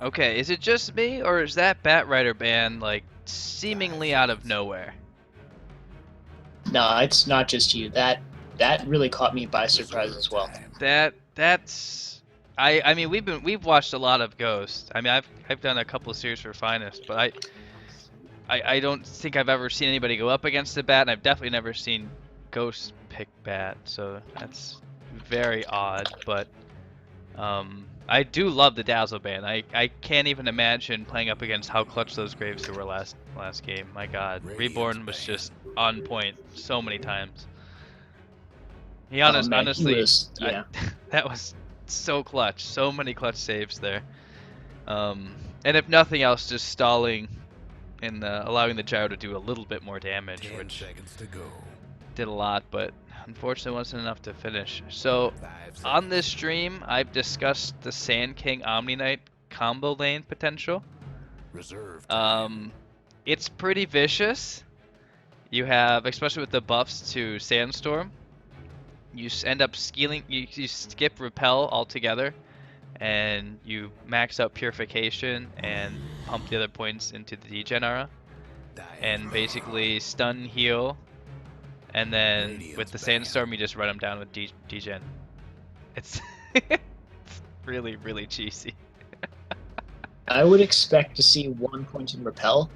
Okay, is it just me, or is that Batrider ban, like, seemingly out of nowhere? No, it's not just you. That really caught me by surprise as well. That's I mean we've watched a lot of Ghost. I mean I've done a couple of series for Finest, but I don't think I've ever seen anybody go up against the bat, and I've definitely never seen Ghost pick bat, so that's very odd, but I do love the Dazzle ban. I can't even imagine playing up against how clutch those Graves were last game. My god. Reborn was just on point so many times. Oh man, he Honestly, was yeah. that was so clutch. So many clutch saves there. And if nothing else, just stalling and allowing the gyro to do a little bit more damage, which did a lot, but unfortunately wasn't enough to finish. So on this stream, I've discussed the Sand King Omni Knight combo lane potential. It's pretty vicious. You have, especially with the buffs to Sandstorm, you end up scaling, you skip repel altogether, and you max out purification and pump the other points into the degen aura, and basically stun heal, and then with the sandstorm you just run them down with degen. It's it's really cheesy. I would expect to see 1 point in repel.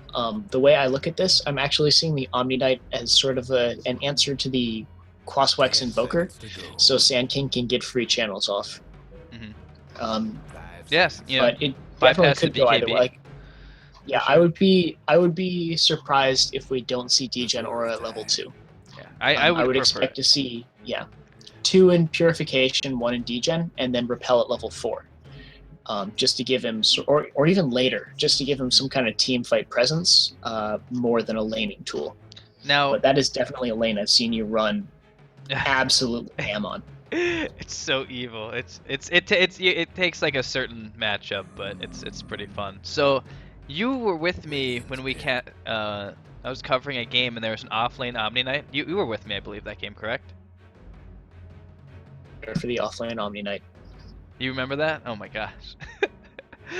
The way I look at this, I'm actually seeing the Omni Knight as sort of an answer to the Quaswex Invoker, so Sand King can get free channels off. Yes, you know, but it definitely bypass the could go either BKB. way. Like, yeah, sure. I would be surprised if we don't see degen aura at level 2. Yeah, I would prefer expect to see 2 in purification, 1 in degen, and then repel at level 4. Just to give him, or even later, just to give him some kind of team fight presence, more than a laning tool. Now, but that is definitely a lane I've seen you run absolutely ham on. It's so evil. It takes like a certain matchup, but it's pretty fun. So, you were with me when we can't. I was covering a game and there was an offlane Omni Knight. You were with me, I believe, that game, correct? For the offlane Omni Knight. You remember that? Oh my gosh.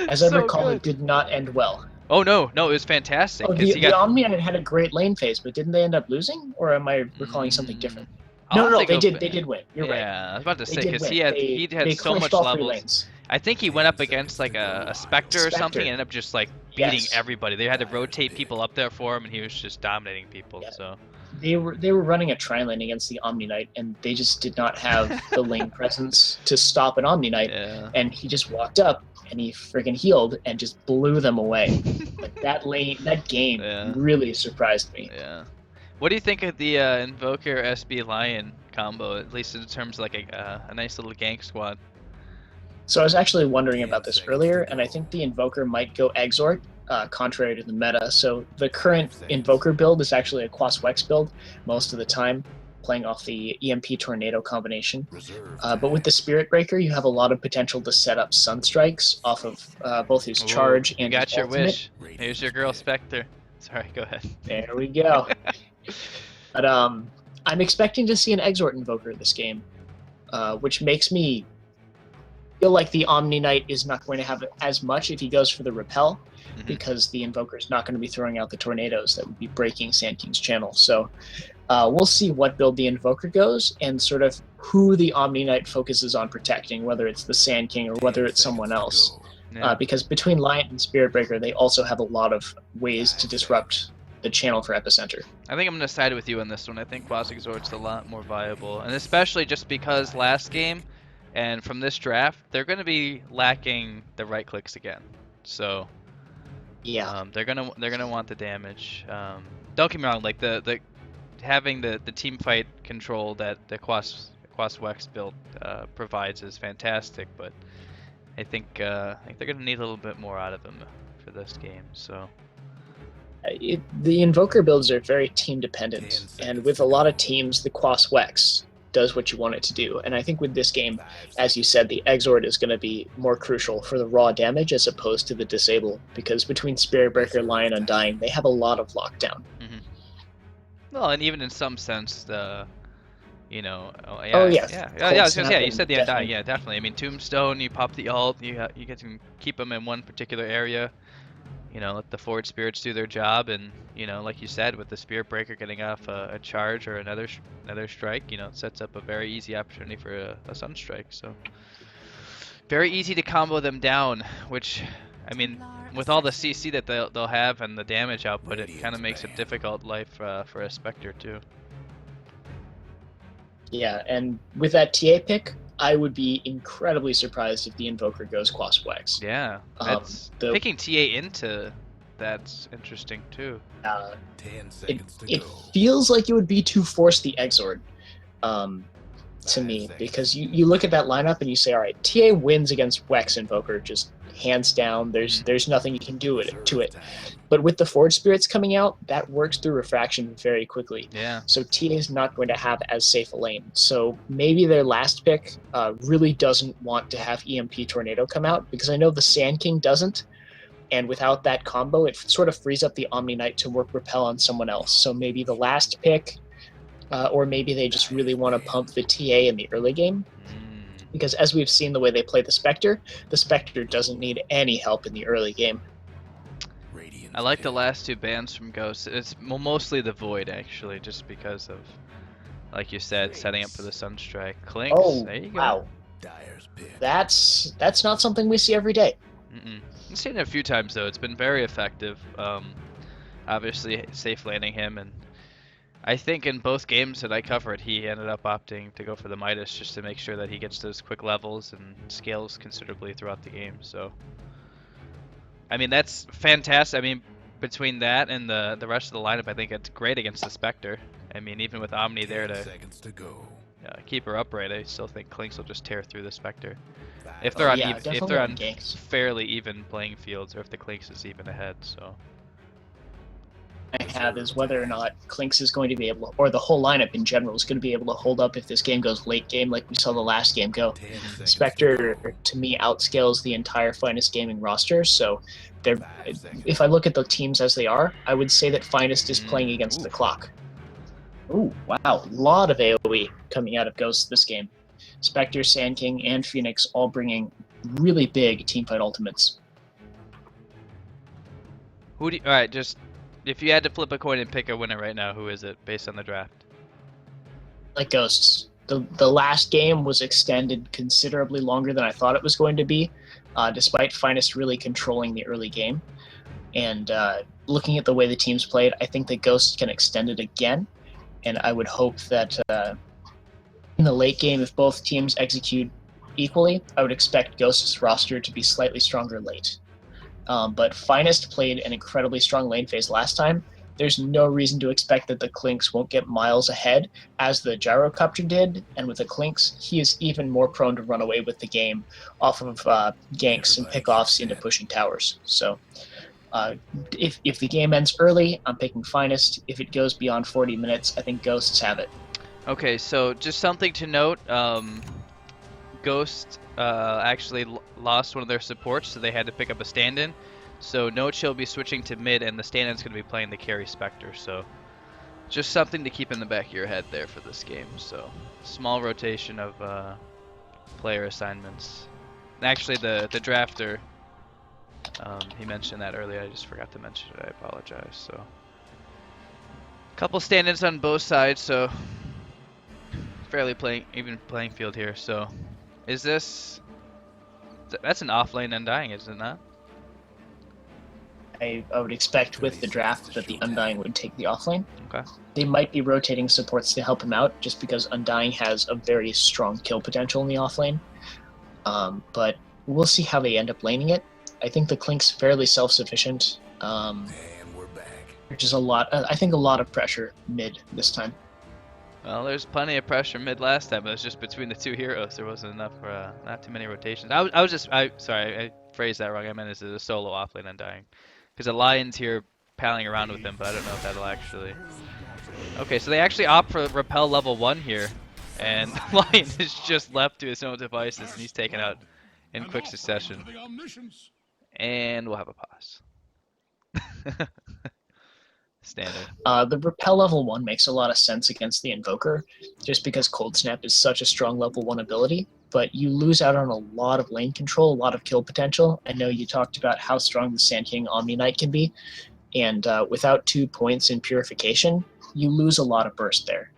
As so I recall, good. it did not end well. Oh no, it was fantastic. Oh, the Omni Knight had a great lane phase, but didn't they end up losing? Or am I recalling something different? No, they did. They did win. You're right. Yeah, I was about to say, They because did win. he had so much levels. I think he went up against like a Spectre or something and ended up just like beating everybody. They had to rotate people up there for him, and he was just dominating people. Yeah. So they were running a tri lane against the Omni Knight, and they just did not have the lane presence to stop an Omni Knight. Yeah. And he just walked up and he freaking healed and just blew them away. Like that game really surprised me. Yeah. What do you think of the Invoker SB Lion combo, at least in terms of like a nice little gank squad? So I was actually wondering about this earlier, and I think the Invoker might go Exort, contrary to the meta. So the current Invoker build is actually a Quaswex build most of the time, playing off the EMP Tornado combination. But with the Spirit Breaker, you have a lot of potential to set up Sunstrikes off of both his charge and his ultimate. Wish. Here's your girl Spectre. Sorry, go ahead. There we go. But I'm expecting to see an Exort Invoker this game, which makes me feel like the Omni Knight is not going to have as much if he goes for the repel, because the Invoker is not going to be throwing out the tornadoes that would be breaking Sand King's channel. So we'll see what build the Invoker goes and sort of who the Omni Knight focuses on protecting, whether it's the Sand King or whether it's someone else. Because between Lion and Spirit Breaker, they also have a lot of ways to disrupt the channel for Epicenter. I think I'm going to side with you on this one. I think Quas Exort's a lot more viable, and especially just because last game and from this draft, they're going to be lacking the right clicks again. So yeah, they're gonna want the damage. Don't get me wrong, like the having the team fight control that the Quaswex build provides is fantastic, but I think they're gonna need a little bit more out of them for this game. So the Invoker builds are very team dependent, and with a lot of teams, the Quaswex does what you want it to do. And I think with this game, as you said, the Exort is going to be more crucial for the raw damage as opposed to the disable, because between Spirit Breaker, Lion, Undying, they have a lot of lockdown. Well, and even in some sense, You know, oh Oh yeah, yeah, I cold was gonna say, snap yeah, you and said the Undying, definitely. yeah, definitely. I mean, Tombstone, you pop the ult, you get to keep them in one particular area. You know, let the forward spirits do their job, and you know, like you said, with the Spirit Breaker getting off a charge or another strike, you know, it sets up a very easy opportunity for a Sunstrike. So very easy to combo them down, which, I mean, with all the CC that they'll have and the damage output, it kind of makes it difficult life for a Spectre too. Yeah, and with that TA pick, I would be incredibly surprised if the Invoker goes Quasflex. Yeah, that's The picking TA into that's interesting too. uh, 10 it seconds to it go. feels like it would be to force the Exord. Um, to 5 me seconds. because you look at that lineup and you say, all right, TA wins against Wex Invoker just hands down. There's nothing you can do to it. But with the Forge Spirits coming out, that works through Refraction very quickly. Yeah. So TA is not going to have as safe a lane. So maybe their last pick really doesn't want to have EMP Tornado come out because I know the Sand King doesn't. And without that combo, it sort of frees up the Omni Knight to work Repel on someone else. So maybe the last pick or maybe they just really want to pump the TA in the early game. Because as we've seen the way they play the Spectre doesn't need any help in the early game. I like the last two bans from Ghostz. It's mostly the Void, actually, just because of, like you said, setting up for the Sunstrike. Clinks, Oh, there you go. wow. That's not something we see every day. I've seen it a few times, though. It's been very effective. Obviously, safe landing him, and I think in both games that I covered, he ended up opting to go for the Midas just to make sure that he gets those quick levels and scales considerably throughout the game. So, I mean, that's fantastic. I mean, between that and the rest of the lineup, I think it's great against the Spectre. I mean, even with Omni there to keep her upright, I still think Clinks will just tear through the Spectre. If they're on fairly even playing fields, or if the Clinks is even ahead. So. I have is whether or not Clinks is going to be able to, or the whole lineup in general is going to be able to hold up if this game goes late game like we saw the last game go. Spectre, to me, outscales the entire Finest.Gaming roster, so if I look at the teams as they are, I would say that Finest is playing against the clock. Ooh, wow. A lot of AoE coming out of Ghostz this game. Spectre, Sand King, and Phoenix all bringing really big teamfight ultimates. Alright, just if you had to flip a coin and pick a winner right now, who is it based on the draft? Like Ghostz. The last game was extended considerably longer than I thought it was going to be, despite Finest really controlling the early game. And looking at the way the teams played, I think that Ghostz can extend it again. And I would hope that in the late game, if both teams execute equally, I would expect Ghost's roster to be slightly stronger late. But Finest played an incredibly strong lane phase last time. There's no reason to expect that the Clinks won't get miles ahead, as the Gyrocopter did, and with the Clinks, he is even more prone to run away with the game off of ganks and pickoffs into pushing towers. So if the game ends early, I'm picking Finest. If it goes beyond 40 minutes, I think Ghostz have it. Okay, so just something to note, Ghostz actually lost one of their supports, so they had to pick up a stand-in. So No-Chill will be switching to mid, and the stand-in's going to be playing the carry Spectre. So just something to keep in the back of your head there for this game. So small rotation of player assignments. And actually, the drafter, he mentioned that earlier. I just forgot to mention it. I apologize. So couple stand-ins on both sides, so fairly even playing field here. So is this... That's an off-lane Undying, is it not? I would expect with the draft that the Undying would take the offlane. Okay. They might be rotating supports to help him out, just because Undying has a very strong kill potential in the offlane. But we'll see how they end up laning it. I think the Clink's fairly self-sufficient. And we're back. Which is a lot. I think a lot of pressure mid this time. Well, there's plenty of pressure mid last time. It was just between the two heroes. There wasn't enough for not too many rotations. Sorry, I phrased that wrong. I meant this is a solo offlane Undying. Because the Lion's here palling around with him, but I don't know if that'll actually... Okay, so they actually opt for Repel level 1 here. And Lion is just left to his own devices, and he's taken out in quick succession. And we'll have a pause. Standard. The repel level 1 makes a lot of sense against the Invoker, just because Cold Snap is such a strong level 1 ability, but you lose out on a lot of lane control, a lot of kill potential. I know you talked about how strong the Sand King Omni Knight can be, and without 2 points in Purification, you lose a lot of burst there.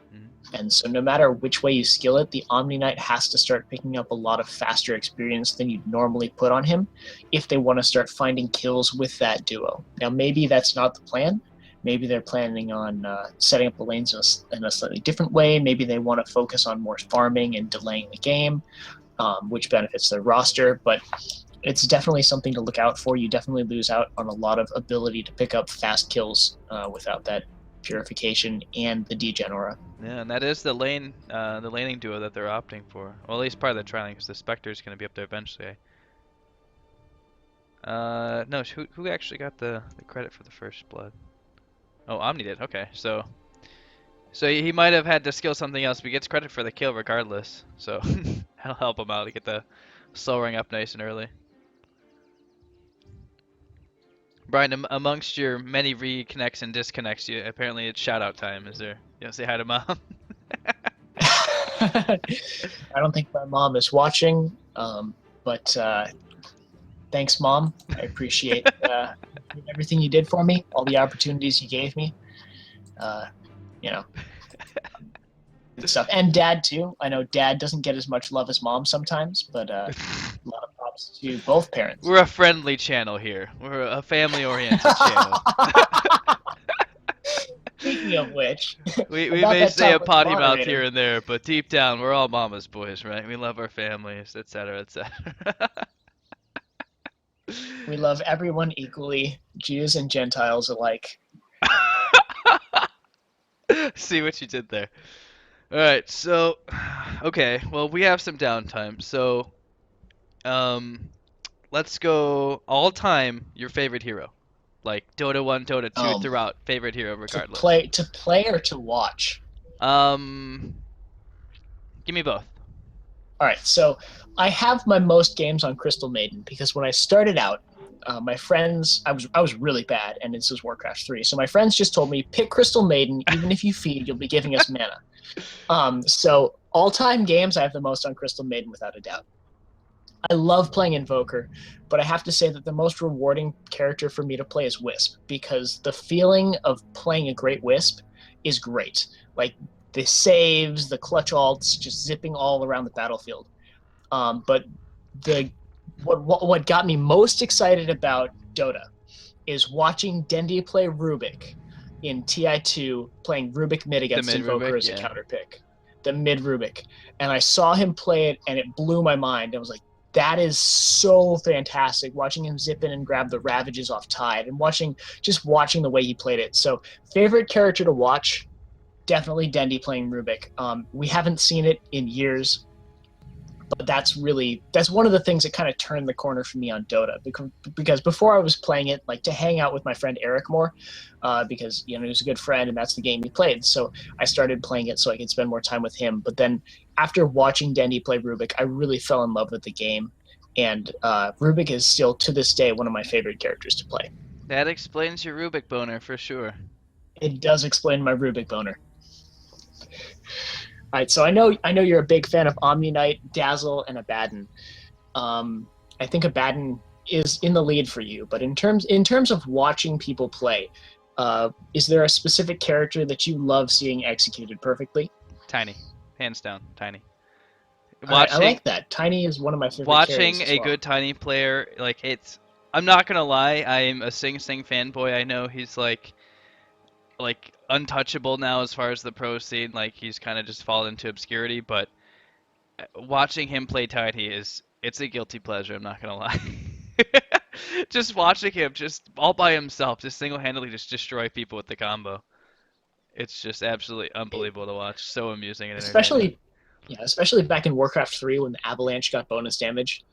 And so no matter which way you skill it, the Omni Knight has to start picking up a lot of faster experience than you'd normally put on him if they want to start finding kills with that duo. Now, maybe that's not the plan. Maybe they're planning on setting up the lanes in a slightly different way. Maybe they want to focus on more farming and delaying the game, which benefits their roster. But it's definitely something to look out for. You definitely lose out on a lot of ability to pick up fast kills without that Purification and the Degenera. Yeah, and that is the laning duo that they're opting for. Well, at least part of the trialing, because the Spectre is going to be up there eventually. No, who actually got the credit for the first blood? Oh, Omni did. Okay, so he might have had to skill something else, but he gets credit for the kill regardless. So that'll help him out to get the slowing up nice and early. Brian, amongst your many reconnects and disconnects, apparently it's shout out time. Is there? You want to say hi to mom? I don't think my mom is watching, but thanks, Mom. I appreciate everything you did for me, all the opportunities you gave me. You know, good stuff. And Dad too. I know Dad doesn't get as much love as Mom sometimes, but a lot of props to both parents. We're a friendly channel here. We're a family-oriented channel. Speaking of which, we may say a potty mouth here and there, but deep down, we're all mama's boys, right? We love our families, etc., etc. We love everyone equally, Jews and Gentiles alike. See what you did there. All right, so okay, well we have some downtime, so let's go all time your favorite hero, like Dota 1, Dota 2 throughout, favorite hero regardless. To play or to watch. Give me both. All right, so I have my most games on Crystal Maiden because when I started out, my friends, I was really bad, and this was Warcraft 3. So my friends just told me, pick Crystal Maiden, even if you feed, you'll be giving us mana. So all-time games, I have the most on Crystal Maiden without a doubt. I love playing Invoker, but I have to say that the most rewarding character for me to play is Wisp, because the feeling of playing a great Wisp is great. Like, the saves, the clutch ults, just zipping all around the battlefield. But what got me most excited about Dota is watching Dendi play Rubik in TI2, playing Rubik mid against Invoker as a counter pick. The mid Rubik. And I saw him play it, and it blew my mind. I was like, that is so fantastic, watching him zip in and grab the Ravages off Tide, and watching the way he played it. So, favorite character to watch, definitely Dendi playing Rubik. We haven't seen it in years, but that's one of the things that kind of turned the corner for me on Dota, because before I was playing it like to hang out with my friend Eric more, because he was a good friend and that's the game he played. So I started playing it so I could spend more time with him. But then after watching Dendi play Rubik, I really fell in love with the game, and Rubik is still to this day one of my favorite characters to play. That explains your Rubik boner for sure. It does explain my Rubik boner. All right, so I know you're a big fan of Omni Knight, Dazzle, and Abaddon. I think Abaddon is in the lead for you, but in terms of watching people play, is there a specific character that you love seeing executed perfectly? Tiny, hands down, Tiny. I like that. Tiny is one of my favorite. Watching a good Tiny player, like I'm not gonna lie, I'm a Sing Sing fanboy. I know he's like untouchable now as far as the pro scene, like he's kind of just fallen into obscurity, but watching him play Tiny it's a guilty pleasure, I'm not gonna lie. Just watching him just all by himself, just single-handedly just destroy people with the combo. It's just absolutely unbelievable to watch. So amusing and entertaining. Especially back in Warcraft 3 when the Avalanche got bonus damage.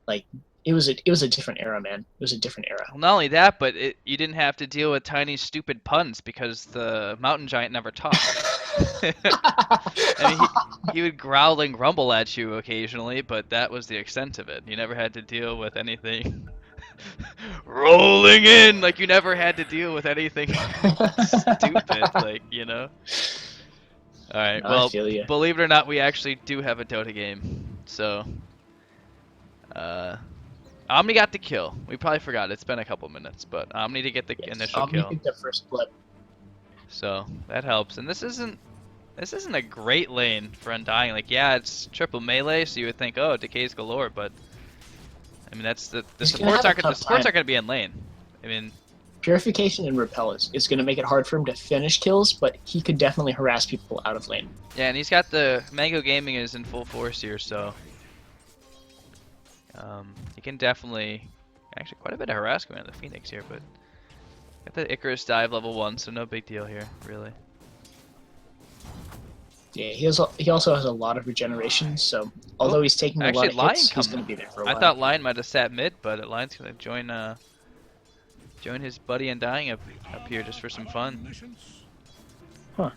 Like, it was a different era, man. It was a different era. Well, not only that, but you didn't have to deal with Tiny's stupid puns because the mountain giant never talked. I mean, he would growl and grumble at you occasionally, but that was the extent of it. You never had to deal with anything Rolling in like you never had to deal with anything stupid, like, you know. All right, I well, feel you. believe it or not, we actually do have a Dota game. So, Omni got the kill. We probably forgot. It's been a couple minutes, but Omni to get the Yes, initial Omni kill. picked up first blood. So that helps. And this isn't a great lane for Undying. Like, yeah, it's triple melee, so you would think, oh, decays galore, but I mean that's the He's gonna supports have a aren't tough the supports time. aren't gonna be in lane. I mean, Purification and Repel is going to make it hard for him to finish kills, but he could definitely harass people out of lane. yeah, and he's got the Mango Gaming is in full force here, so he can definitely actually quite a bit of harass going on the Phoenix here, but got the Icarus dive level 1, so no big deal here, really. Yeah, he also has a lot of regeneration, so although he's taking a lot Actually, of Lion hits, he's come. going to be there for a I while. thought Lion might have sat mid, but Lion's gonna join his buddy Undying up here just for some fun. I'm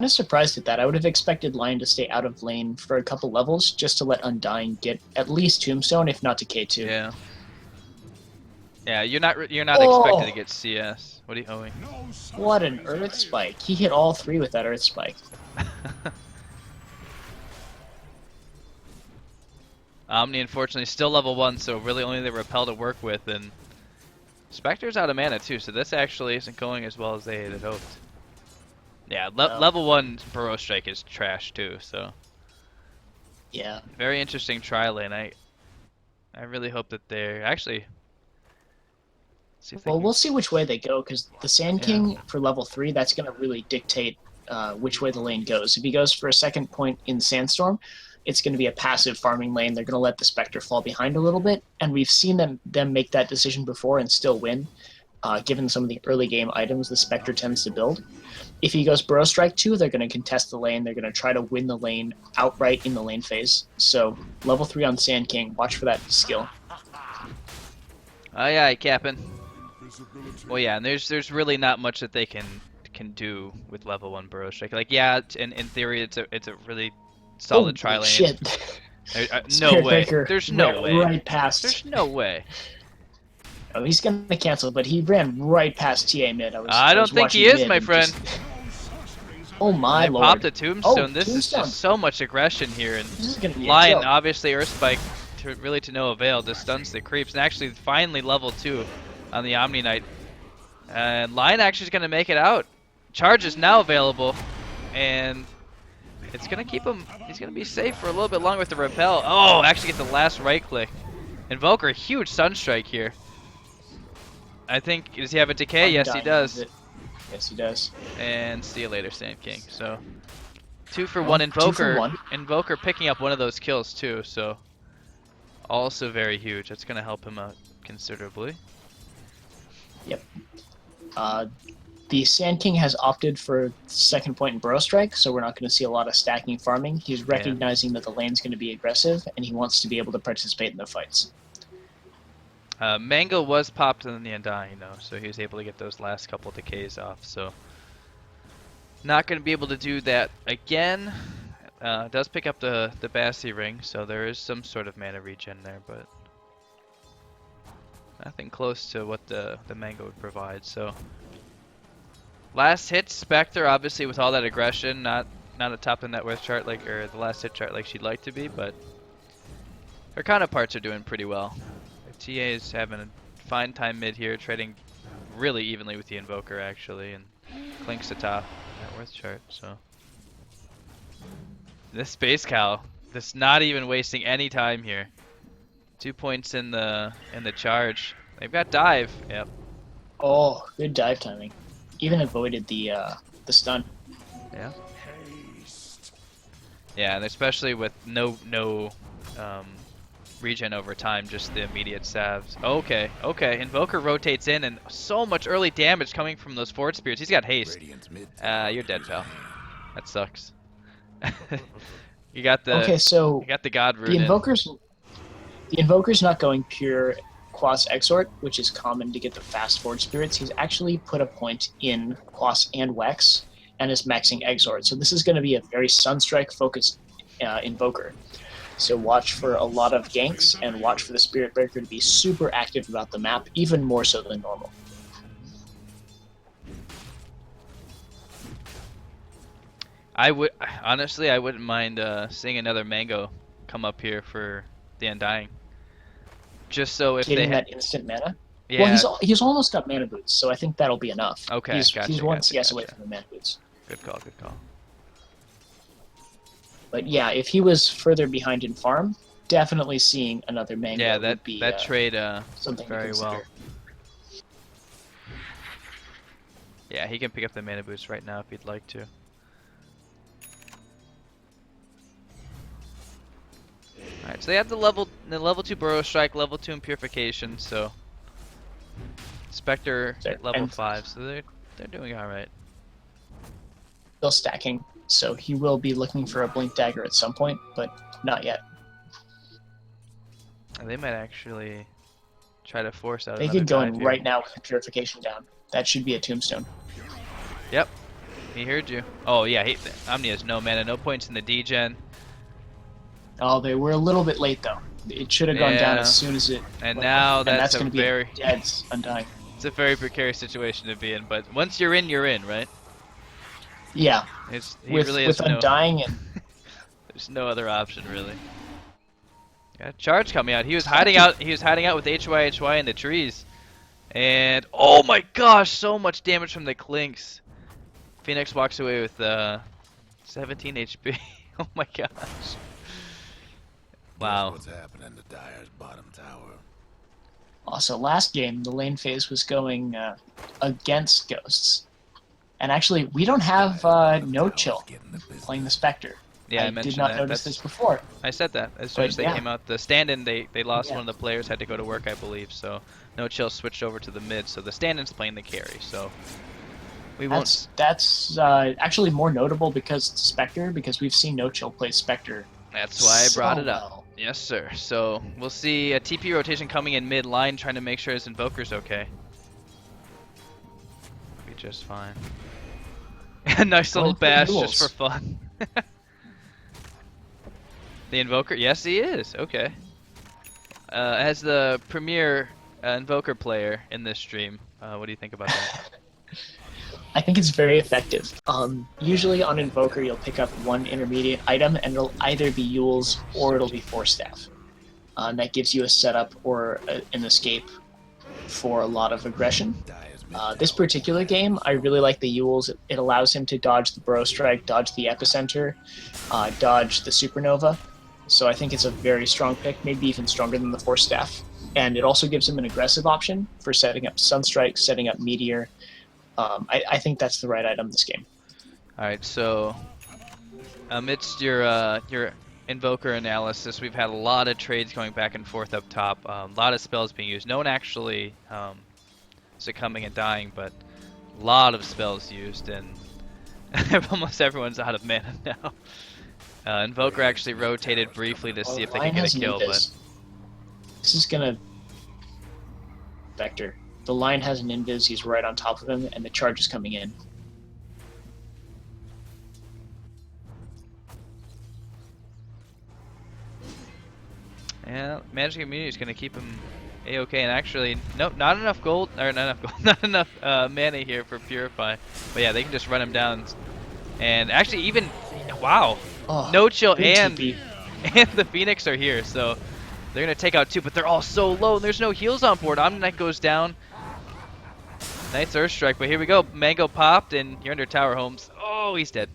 just surprised at that. I would have expected Lion to stay out of lane for a couple levels just to let Undying get at least Tombstone, if not to K2. Yeah. Yeah, you're not Oh! expected to get CS. What are you owing? What an Earth Spike. He hit all three with that Earth Spike. Omni, unfortunately, still level 1, so really only the Repel to work with, and Spectre's out of mana too, so this actually isn't going as well as they had hoped. Yeah, level 1 Burrow Strike is trash too, so Yeah. very interesting tri lane. I really hope that they're actually. See if they Well, can- we'll see which way they go, because the Sand Yeah. King for level 3, that's going to really dictate which way the lane goes. If he goes for a second point in Sandstorm, it's going to be a passive farming lane. They're going to let the Spectre fall behind a little bit, and we've seen them make that decision before and still win. Given some of the early game items the Spectre tends to build. If he goes Burrow Strike 2, they're going to contest the lane. They're going to try to win the lane outright in the lane phase. So level 3 on Sand King, watch for that skill. Aye aye, Captain. Well, yeah, and there's really not much that they can do with level 1 Burrow Strike. Like, yeah, in theory, it's a really solid tri lane. Shit. No Spirit way. Breaker There's no ran way. Right past. There's no way. Oh, he's going to cancel, but he ran right past TA mid. I don't think he is, my friend. Oh my They lord. popped a Tombstone. Oh, This Tombstone. is just so much aggression here, and This is going to be a Lion joke. obviously Earth Spike to no avail. Just stuns the creeps, and actually finally level 2 on the Omni Knight. And Lion actually is going to make it out. Charge is now available, and it's going to keep him. He's going to be safe for a little bit longer with the Repel. Oh, actually get the last right click. Invoker, huge Sunstrike here. I think, does he have a decay? Yes, he Undying does. it. Yes, he does. And see you later, Sand King. So 2 for Well, 1 2 Invoker. for 1. Invoker picking up one of those kills too, so also very huge. That's gonna help him out considerably. The Sand King has opted for second point in Burrow Strike, so we're not going to see a lot of stacking farming. He's recognizing that the lane's going to be aggressive, and he wants to be able to participate in the fights. Mango was popped in the Undying though, so he was able to get those last couple decays off. So not going to be able to do that again. Does pick up the Bassi ring, so there is some sort of mana regen there, but nothing close to what the Mango would provide. So last hit, Spectre obviously with all that aggression, not atop the net worth chart like, or the last hit chart like she'd like to be, but her counterparts are doing pretty well. TA is having a fine time mid here, trading really evenly with the Invoker actually, and Clink's atop net worth chart. So this Space Cow, just not even wasting any time here. 2 points in the charge. They've got dive. Yep. Oh, good dive timing. Even avoided the stun. Yeah. Yeah, and especially with no regen over time, just the immediate salves. Okay, okay. Invoker rotates in, and so much early damage coming from those forward spirits. He's got haste. You're dead, pal. That sucks. You got the Okay, so you got the God Rune. the Invoker's not going pure Quas Exort, which is common to get the fast forward spirits. He's actually put a point in Quas and Wex, and is maxing Exort. So this is going to be a very Sunstrike focused Invoker. So watch for a lot of ganks and watch for the Spirit Breaker to be super active about the map, even more so than normal. I would honestly, I wouldn't mind seeing another Mango come up here for the Undying. Just so if Getting they that instant mana. yeah. Well, he's almost got mana boots, so I think that'll be enough. Okay, he's gotcha, one gotcha, CS away gotcha. from the mana boots. Good call, good call. But yeah, if he was further behind in farm, definitely seeing another Mango Yeah, would be that trade something very to well. consider. Yeah, he can pick up the mana boost right now if he'd like to. Alright, so they have the level 2 Burrow Strike, level 2 Impurification, so Spectre Sure. at level And 5, so they're doing alright. still stacking, so he will be looking for a Blink Dagger at some point, but not yet. And they might actually try to force out They another could go in dive here. right now with the Purification down. That should be a tombstone. Yep, he heard you. Oh yeah, Omni has no mana, no points in the degen. Oh, they were a little bit late though. It should have gone down Yeah. as soon as it. And went now off, and that's a going to very be dead Undying. it's a very precarious situation to be in, but once you're in, right? Yeah, He with really has no Undying and there's no other option really. Got a charge coming out. He was hiding out with HYHY in the trees. And oh my gosh, so much damage from the Clinks. Phoenix walks away with 17 HP. Oh my gosh. Wow. What's happening to Dyer's bottom tower? also last game the lane phase was going against Ghosts, and actually we don't have No Chill playing the Spectre. Yeah, I I mentioned did not that. notice this before. I said that as soon But as they yeah. came out. The stand-in, they lost Yeah. one of the players, had to go to work, I believe. So No Chill switched over to the mid. So the stand-in's playing the carry. So we won't. That's actually more notable because it's Spectre, because we've seen No Chill play Spectre. That's why I brought so it up. well. Yes, sir. So we'll see a TP rotation coming in mid-line, trying to make sure his Invoker's okay. Be just fine. Nice little Going for bash duels. just for fun. The Invoker? Yes, he is. Okay. As the premier Invoker player in this stream, what do you think about that? I think it's very effective. Usually on Invoker, you'll pick up one intermediate item, and it'll either be Yule's or it'll be Force Staff. And that gives you a setup or an escape for a lot of aggression. This particular game, I really like the Yule's. It allows him to dodge the Burrow Strike, dodge the Epicenter, dodge the Supernova. So I think it's a very strong pick, maybe even stronger than the Force Staff. And it also gives him an aggressive option for setting up Sunstrike, setting up Meteor. I think that's the right item this game. Alright, so amidst your Invoker analysis, we've had a lot of trades going back and forth up top. A lot of spells being used. No one actually succumbing and dying, but a lot of spells used, and almost everyone's out of mana now. Invoker actually rotated briefly to see if they could get a kill, but this is gonna Vector. The line has an invis, he's right on top of him, and the charge is coming in. yeah, Magic Immunity is gonna keep him a-okay, and actually, nope, not enough gold, or not enough gold, not enough mana here for Purify. But yeah, they can just run him down, and actually even, wow, Oh, No Chill good and TP. the Phoenix are here, so they're gonna take out two, but they're all so low, and there's no heals on board. Omni-Knight goes down. Nice Earth Strike, but here we go. Mango popped, and you're under Tower Homes. Oh, he's dead.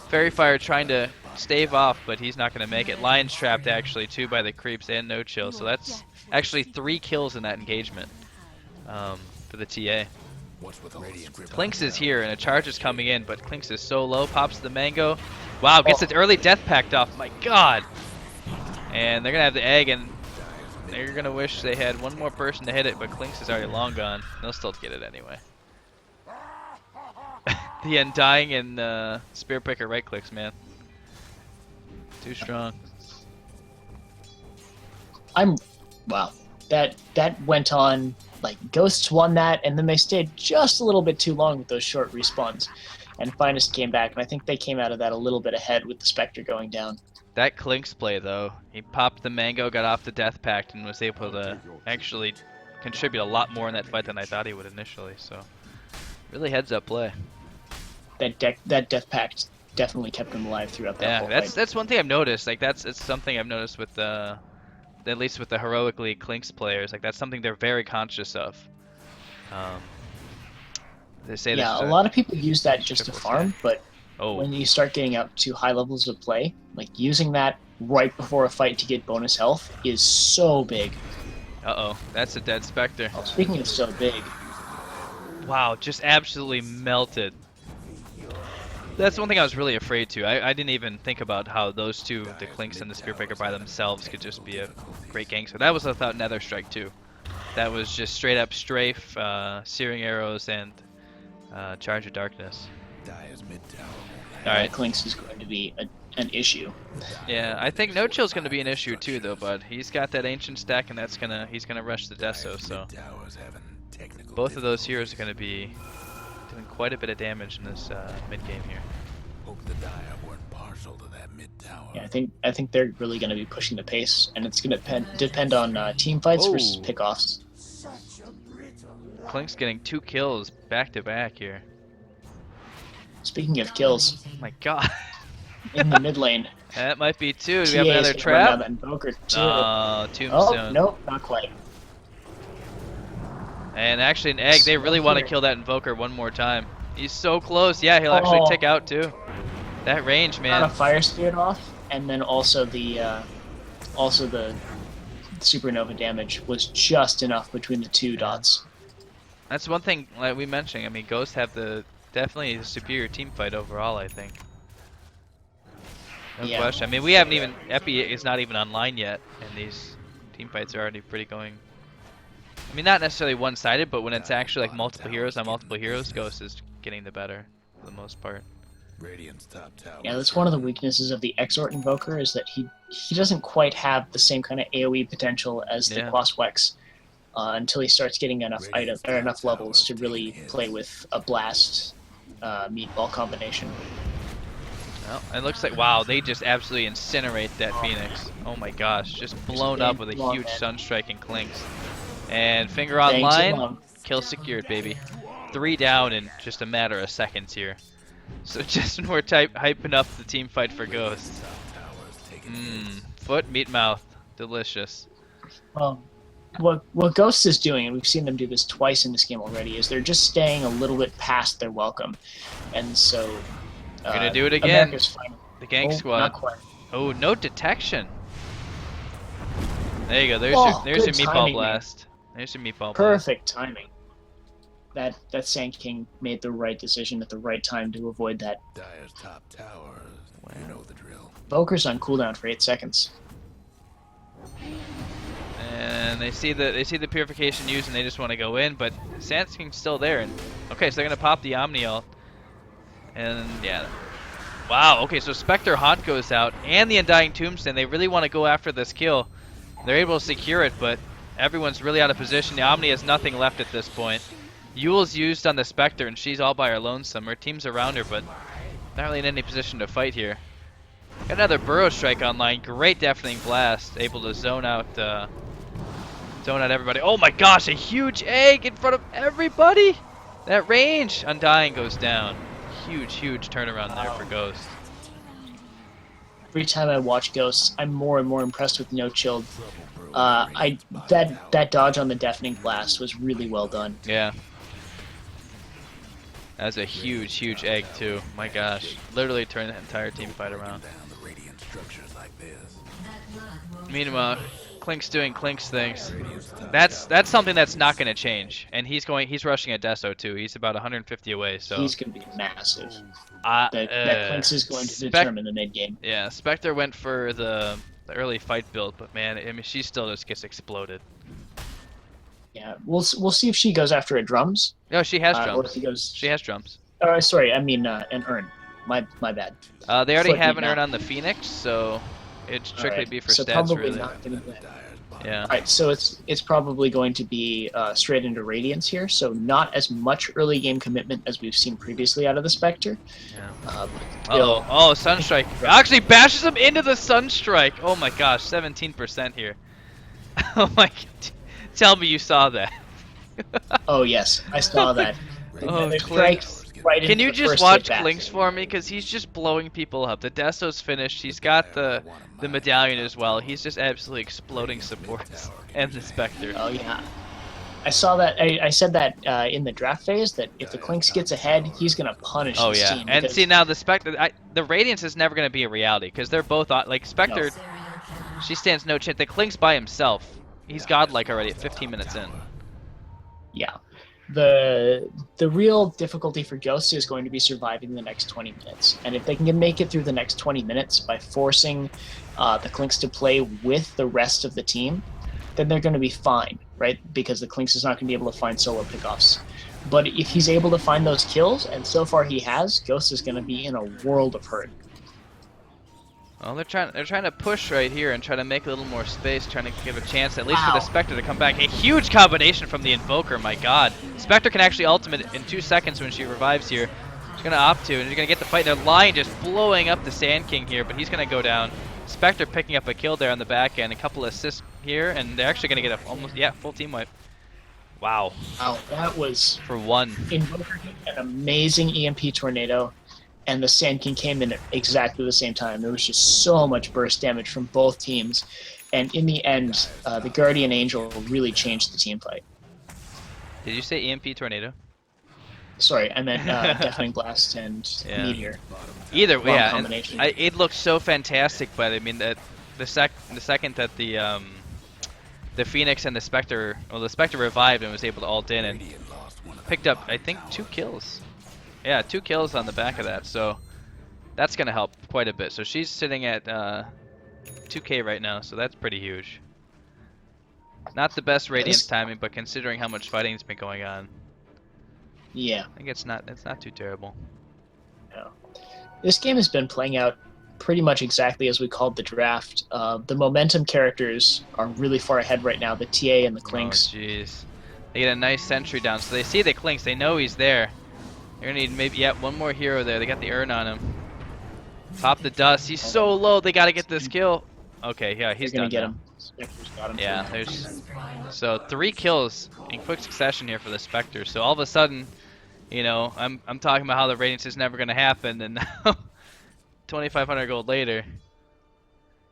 Fairy Fire trying to stave off, but he's not gonna make it. Lion's trapped actually too by the creeps and No Chill, so that's actually 3 kills in that engagement for the TA. Clinks is here, and a charge is coming in, but Clinks is so low. Pops the Mango. Wow, gets its early death pact off. My God. And they're gonna have the egg, and they're gonna wish they had one more person to hit it, but Clinks is already long gone. They'll still get it anyway. The Undying and Spear Picker right clicks, man. Too strong. Wow. That went on, like, Ghostz won that, and then they stayed just a little bit too long with those short respawns. And Finest came back, and I think they came out of that a little bit ahead with the Spectre going down. That Clinks play though, he popped the mango, got off the death pact, and was able to actually contribute a lot more in that fight than I thought he would initially. So, really heads up play. That death pact definitely kept him alive throughout that whole fight. That's one thing I've noticed. Like it's something I've noticed with the, at least with the heroically Clinks players. Like that's something they're very conscious of. They say Yeah, a lot of people use that just to farm, but oh, when you start getting up to high levels of play, like using that right before a fight to get bonus health is so big. uh-oh, that's a dead Spectre. Oh, speaking of so big, Wow, just absolutely melted. That's one thing I was really afraid to. I didn't even think about how those two, the Clinks and the Spearbreaker by themselves, could just be a great gangster. That was without Nether Strike too. That was just straight up strafe, Searing Arrows, and Charge of Darkness. Alright. Clinks is going to be an issue. Yeah, I think No Chill's going to be an issue too, though, bud. He's got that Ancient stack, and he's gonna rush the Deso, so both of those heroes are going to be doing quite a bit of damage in this mid game here. Hope the Dire weren't partial to that mid tower. Yeah, I think they're really going to be pushing the pace, and it's going to depend on team fights versus pickoffs. Clink's getting 2 kills back to back here. Speaking of kills, Oh my god. in the mid lane, That might be 2. Do we TA have is another gonna run down trap? that Invoker too. Oh, Tombstone. Oh, nope, not quite. And actually, an egg, they really want to kill that Invoker one more time. He's so close. Yeah, he'll actually tick out too. That range, Got man. a Fire Spirit off, and then also the supernova damage was just enough between the two dots. That's one thing like we mentioned. I mean, Ghostz have definitely the superior team fight overall, I think. No question. I mean, we haven't even, Epi is not even online yet, and these team fights are already pretty going. I mean, not necessarily one-sided, but when it's actually like multiple heroes on multiple heroes, Ghostz is getting the better for the most part. Radiant's top tower. Yeah, that's one of the weaknesses of the Exort Invoker, is that he doesn't quite have the same kind of AoE potential as the Quaswex until he starts getting enough enough levels to really play with a blast meatball combination. Well, it looks like, wow, they just absolutely incinerate that Phoenix. Oh my gosh, just blown up with a huge Sunstrike and Clinks. And Finger online, kill secured, baby. 3 down in just a matter of seconds here. So just more hyping up the team fight for Ghostz. Foot, meat, mouth. Delicious. What Ghostz is doing, and we've seen them do this twice in this game already, is they're just staying a little bit past their welcome. And so... We're gonna do it again. The gang squad. Not quite. Oh, no detection. There you go. There's your meatball timing, blast. There's your meatball Perfect timing. That Sand King made the right decision at the right time to avoid that. Dire's top tower. You know the drill. Invoker's on cooldown for 8 seconds. And they see the purification used, and they just want to go in, but Sand King's still there. And okay, so they're gonna pop the Omni ult. And yeah. Wow, okay, so Spectre Haunt goes out, and the Undying Tombstone. They really want to go after this kill. They're able to secure it, but everyone's really out of position. The Omni has nothing left at this point. Yule's used on the Spectre, and she's all by her lonesome. Her team's around her, but not really in any position to fight here. Got another Burrow Strike online. Great Deafening Blast. Able to zone out everybody. Oh my gosh, a huge egg in front of everybody! That range! Undying goes down. Huge turnaround there for Ghostz. Every time I watch Ghostz, I'm more and more impressed with No Chill. That dodge on the Deafening Blast was really well done. Yeah. That was a huge egg too. My gosh. Literally turned the entire team fight around. Meanwhile, Clink's doing Clink's things. That's something that's not going to change. And he's rushing at Deso too. He's about 150 away, so he's going to be massive. That Clinks is going to determine the mid game. Yeah, Spectre went for the early fight build, but man, I mean, she still just gets exploded. Yeah, we'll see if she goes after a drums. No, she has drums. Or if he goes... She has drums. Sorry, I mean an urn. My bad. They already have an urn on the Phoenix, so it'd strictly be for so stats, probably really. Not gonna Yeah. All right, so it's probably going to be straight into Radiance here, so not as much early game commitment as we've seen previously out of the Spectre. Yeah. But still, Oh, Sunstrike. Actually bashes him into the Sunstrike. Oh my gosh, 17% here. Oh my god. Tell me you saw that. oh yes, I saw that. Oh, The strike Clinks. right Can into you the just first watch hit back. Clinks for me? Because he's just blowing people up. The Deso's finished. He's got the medallion as well. He's just absolutely exploding supports. And the Spectre. Oh yeah, I saw that. I said that in the draft phase that if the Clinks gets ahead, he's gonna punish Oh this yeah. team. And because- see now the Spectre, the Radiance is never going to be a reality. Because they're both on, like Spectre, she stands no chance. The Clinks by himself. He's godlike already at 15 minutes in. Yeah. The real difficulty for Ghostz is going to be surviving the next 20 minutes. And if they can make it through the next 20 minutes by forcing the Clinks to play with the rest of the team, then they're going to be fine, right? Because the Clinks is not going to be able to find solo pickoffs. But if he's able to find those kills, and so far he has, Ghostz is going to be in a world of hurt. Well, they're trying to push right here and try to make a little more space, trying to give a chance at least for the Spectre to come back. A huge combination from the Invoker, my god. Spectre can actually ultimate in 2 seconds when she revives here. She's going to opt to, and she's going to get the fight. Their line just blowing up the Sand King here, but he's going to go down. Spectre picking up a kill there on the back end, a couple assists here, and they're actually going to get a almost, yeah, full team wipe. Wow. Wow, that was... For one. Invoker hit an amazing EMP tornado, and the Sand King came in at exactly the same time. There was just so much burst damage from both teams, and in the end, the Guardian Angel really changed the team fight. Did you say EMP Tornado? Sorry, I meant Deafening Blast and Yeah. Meteor. Either way, Wrong yeah. combination. It looked so fantastic, but I mean that the second that the Phoenix and the Spectre, well, the Spectre revived and was able to ult in and picked up, I think, 2 kills. Yeah, 2 kills on the back of that, so that's gonna help quite a bit. So she's sitting at 2K right now, so that's pretty huge. Not the best Radiance timing, but considering how much fighting's been going on, Yeah. I think it's not too terrible. No. This game has been playing out pretty much exactly as we called the draft. The momentum characters are really far ahead right now, the TA and the Clinks. Oh jeez. They get a nice sentry down, so they see the Clinks, they know he's there. They're gonna need maybe, yeah, one more hero there. They got the urn on him. Pop the dust. He's so low. They gotta get this kill. Okay, yeah, he's They're done. gonna get now. him. Spectre's got him. Yeah, there's so 3 kills in quick succession here for the Spectre. So all of a sudden, you know, I'm talking about how the Radiance is never gonna happen, and now 2,500 gold later,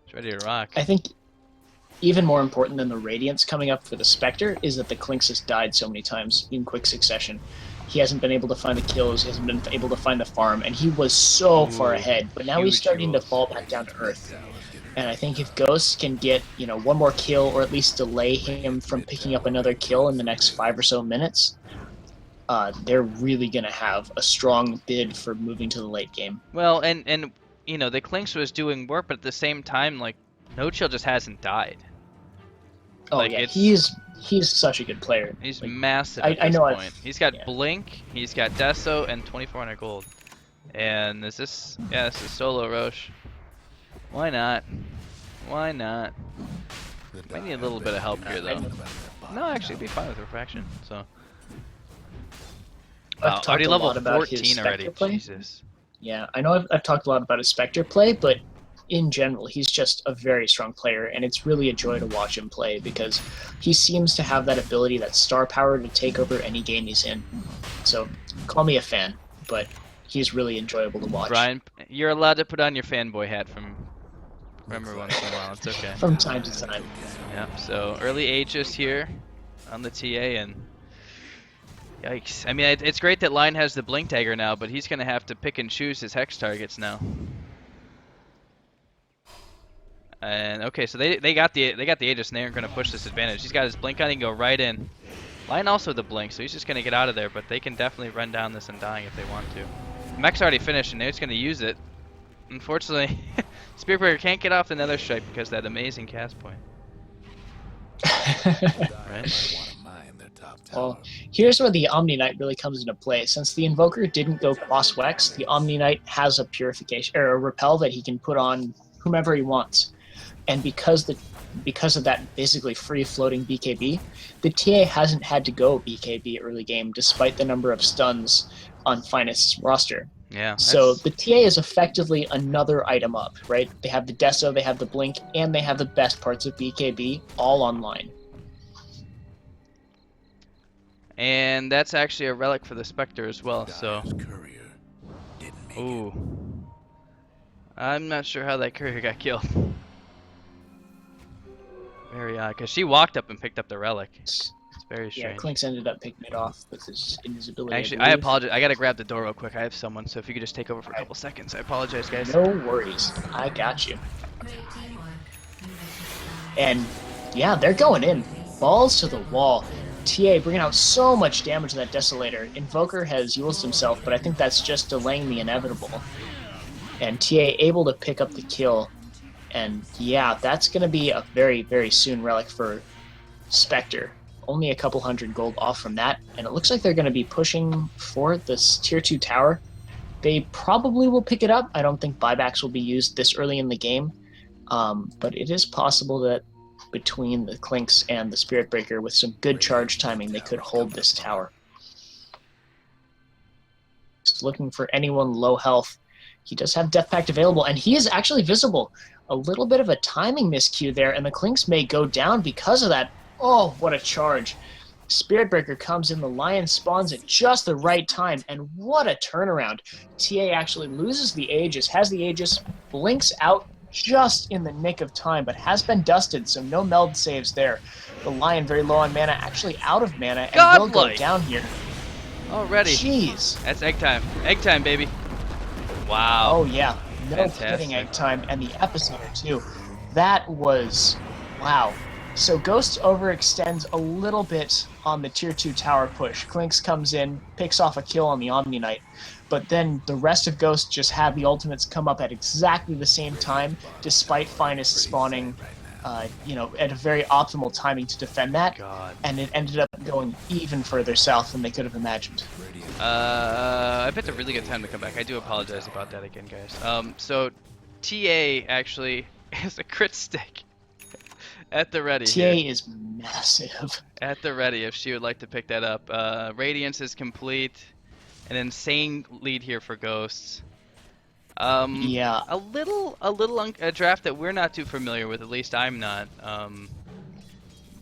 it's ready to rock. I think even more important than the Radiance coming up for the Spectre is that the Clinks has died so many times in quick succession. He hasn't been able to find the kills, he hasn't been able to find the farm, and he was so far ahead. But now he's huge starting to goals. fall back down to earth. And I think if Ghostz can get, you know, one more kill or at least delay him from picking up another kill in the next 5 or so minutes, they're really going to have a strong bid for moving to the late game. Well, and you know, the Clinks was doing work, but at the same time, like, No Chill just hasn't died. Oh Like, yeah, it's- he's such a good player. He's Like, massive I at this know I've- point. He's got yeah. Blink, he's got Deso, and 2,400 gold. And is this, yeah, this is solo Roche. Why not? Why not? Might need a little bit of help here, though. No, actually, it'd be fine with Refraction, so. I've Wow, talked already a level lot about his 14 already, Spectre play. Jesus. Yeah, I know I've talked a lot about his Spectre play, but in general, he's just a very strong player, and it's really a joy to watch him play because he seems to have that ability, that star power to take over any game he's in. So, call me a fan, but he's really enjoyable to watch. Brian, you're allowed to put on your fanboy hat from every once in a while, it's okay. From time to time. Yeah, so early Aegis here on the TA, and yikes. I mean, it's great that Line has the Blink Dagger now, but he's going to have to pick and choose his Hex targets now. And okay, so they got the Aegis, and they're going to push this advantage. He's got his Blink on, he can go right in. Line also the Blink, so he's just going to get out of there, but they can definitely run down this Undying if they want to. Mech's already finished, and they're just going to use it. Unfortunately, Spearbreaker can't get off the Nether Strike because of that amazing cast point. Right? Well, here's where the Omni Knight really comes into play. Since the Invoker didn't go cross-Wex, the Omni Knight has a purification or a repel that he can put on whomever he wants. And because because of that basically free-floating BKB, the TA hasn't had to go BKB early game despite the number of stuns on Finest's roster. Yeah. So the TA is effectively another item up, right? They have the Deso, they have the Blink, and they have the best parts of BKB all online. And that's actually a relic for the Spectre as well, so. Dyer's courier didn't make it. Ooh. I'm not sure how that courier got killed. Very odd, because she walked up and picked up the relic. It's very Yeah, strange. Clinks ended up picking it off with his invisibility. Actually, I apologize. I gotta grab the door real quick. I have someone, so if you could just take over for a couple seconds. I apologize, guys. No worries. I got you. And yeah, they're going in. Balls to the wall. TA bringing out so much damage to that Desolator. Invoker has used himself, but I think that's just delaying the inevitable. And TA able to pick up the kill. And yeah, that's going to be a very, very soon relic for Spectre. Only a couple hundred gold off from that. And it looks like they're going to be pushing for this tier 2 tower. They probably will pick it up. I don't think buybacks will be used this early in the game. But it is possible that between the Clinks and the Spirit Breaker, with some good charge timing, they could hold this tower. Just looking for anyone low health. He does have Death Pact available, and he is actually visible. A little bit of a timing miscue there, and the Clinks may go down because of that. Oh, what a charge. Spirit Breaker comes in, the Lion spawns at just the right time, and what a turnaround. TA actually loses the Aegis, has the Aegis, blinks out just in the nick of time, but has been dusted, so no meld saves there. The Lion very low on mana, actually out of mana, and will go down here. Already. Jeez. That's egg time. Egg time, baby. Wow. Oh yeah, no Fantastic. kidding, egg time, and the epicenter too. That was, wow. So Ghostz overextends a little bit on the tier 2 tower push. Clinks comes in, picks off a kill on the Omni Knight, but then the rest of Ghostz just have the ultimates come up at exactly the same time, despite Finest spawning, at a very optimal timing to defend that. God. And it ended up going even further south than they could have imagined. I picked a really good time to come back. I do apologize about that again, guys. So TA actually has a crit stick at the ready. TA here. is massive. At the ready, if she would like to pick that up. Radiance is complete. An insane lead here for Ghostz. Yeah. A draft that we're not too familiar with. At least I'm not.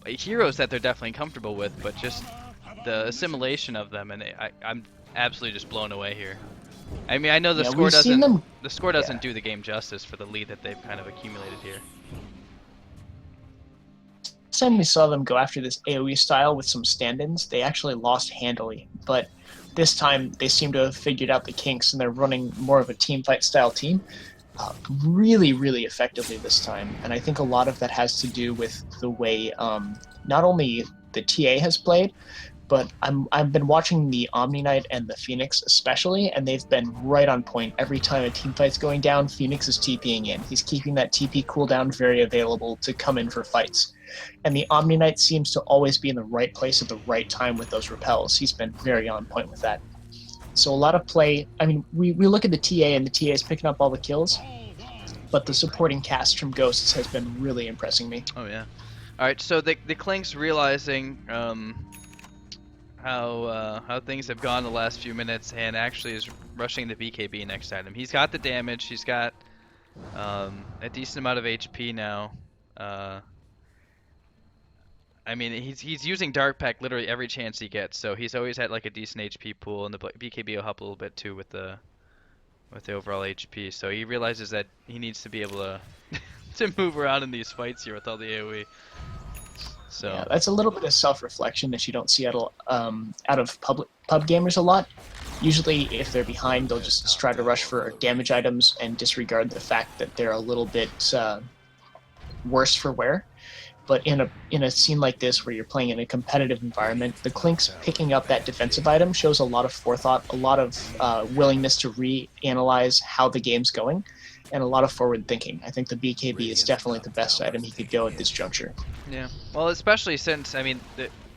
Heroes that they're definitely comfortable with, but just the assimilation of them, and I'm absolutely just blown away here. I mean, I know the score doesn't do the game justice for the lead that they've kind of accumulated here. Last time we saw them go after this AoE style with some stand-ins, they actually lost handily. But this time, they seem to have figured out the kinks, and they're running more of a teamfight style team really, really effectively this time. And I think a lot of that has to do with the way not only the TA has played, but I've been watching the Omni Knight and the Phoenix especially, and they've been right on point. Every time a team fight's going down, Phoenix is TPing in. He's keeping that TP cooldown very available to come in for fights. And the Omni Knight seems to always be in the right place at the right time with those repels. He's been very on point with that. So a lot of play, I mean, we look at the TA, and the TA is picking up all the kills, but the supporting cast from Ghostz has been really impressing me. Oh yeah. Alright, so the Clink's realizing how things have gone the last few minutes, and actually is rushing the BKB next item. He's got the damage, he's got a decent amount of HP now. I mean, he's using Dark Pack literally every chance he gets, so he's always had like a decent HP pool, and the BKB will help a little bit too with the overall HP. So he realizes that he needs to be able to to move around in these fights here with all the AoE. So yeah, that's a little bit of self-reflection that you don't see out of pub gamers a lot. Usually, if they're behind, they'll just try to rush for damage items and disregard the fact that they're a little bit worse for wear. But in a scene like this, where you're playing in a competitive environment, the Clinks picking up that defensive item shows a lot of forethought, a lot of willingness to reanalyze how the game's going, and a lot of forward thinking. I think the BKB is definitely the best item he could go at this juncture. Yeah, well, especially since, I mean,